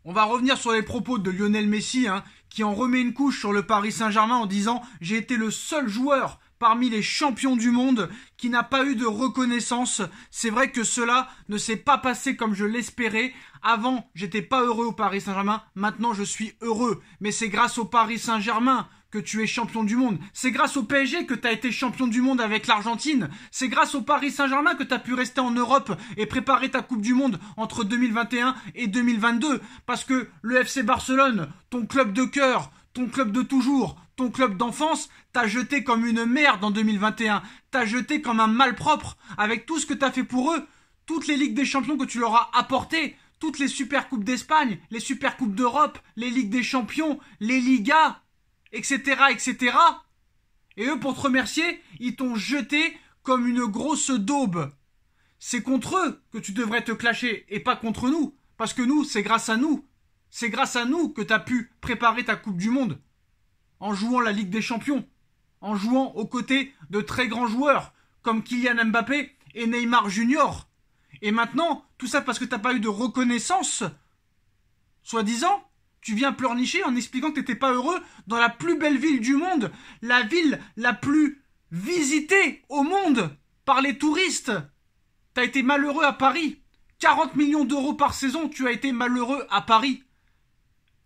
On va revenir sur les propos de Lionel Messi, qui en remet une couche sur le Paris Saint-Germain en disant « J'ai été le seul joueur parmi les champions du monde qui n'a pas eu de reconnaissance. C'est vrai que cela ne s'est pas passé comme je l'espérais. Avant, j'étais pas heureux au Paris Saint-Germain. Maintenant, je suis heureux. Mais c'est grâce au Paris Saint-Germain que tu es champion du monde. C'est grâce au PSG que tu as été champion du monde avec l'Argentine. C'est grâce au Paris Saint-Germain que tu as pu rester en Europe et préparer ta Coupe du Monde entre 2021 et 2022. Parce que le FC Barcelone, ton club de cœur, ton club de toujours, ton club d'enfance, t'a jeté comme une merde en 2021. T'as jeté comme un malpropre avec tout ce que t'as fait pour eux. Toutes les Ligues des Champions que tu leur as apportées. Toutes les Super Coupes d'Espagne, les Super Coupes d'Europe, les Ligues des Champions, les Ligas, etc., etc. Et eux, pour te remercier, ils t'ont jeté comme une grosse daube. C'est contre eux que tu devrais te clasher et pas contre nous. Parce que nous, c'est grâce à nous. C'est grâce à nous que t'as pu préparer ta Coupe du Monde. En jouant la Ligue des Champions. En jouant aux côtés de très grands joueurs comme Kylian Mbappé et Neymar Junior. Et maintenant, tout ça parce que t'as pas eu de reconnaissance, soi-disant, tu viens pleurnicher en expliquant que t'étais pas heureux dans la plus belle ville du monde, la ville la plus visitée au monde par les touristes. T'as été malheureux à Paris. 40 millions d'euros par saison, tu as été malheureux à Paris.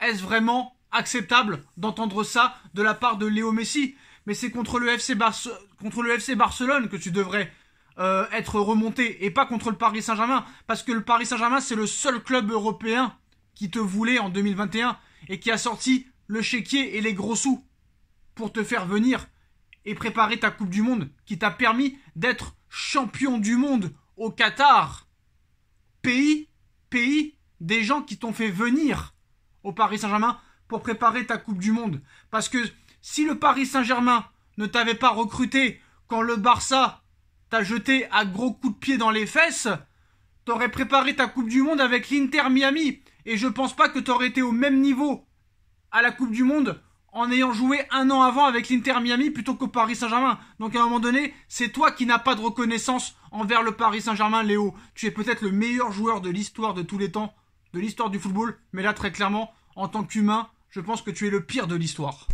Est-ce vraiment acceptable d'entendre ça de la part de Léo Messi? Mais c'est contre le FC Barcelone que tu devrais être remonté et pas contre le Paris Saint-Germain, parce que le Paris Saint-Germain c'est le seul club européen qui te voulait en 2021 et qui a sorti le chéquier et les gros sous pour te faire venir et préparer ta Coupe du Monde qui t'a permis d'être champion du monde au Qatar, pays des gens qui t'ont fait venir au Paris Saint-Germain pour préparer ta Coupe du Monde. Parce que si le Paris Saint-Germain ne t'avait pas recruté quand le Barça t'a jeté à gros coups de pied dans les fesses, t'aurais préparé ta Coupe du Monde avec l'Inter Miami. Et je pense pas que t'aurais été au même niveau à la Coupe du Monde en ayant joué un an avant avec l'Inter Miami plutôt qu'au Paris Saint-Germain. Donc à un moment donné, c'est toi qui n'as pas de reconnaissance envers le Paris Saint-Germain, Léo. Tu es peut-être le meilleur joueur de l'histoire de tous les temps, de l'histoire du football, mais là très clairement, en tant qu'humain, je pense que tu es le pire de l'histoire.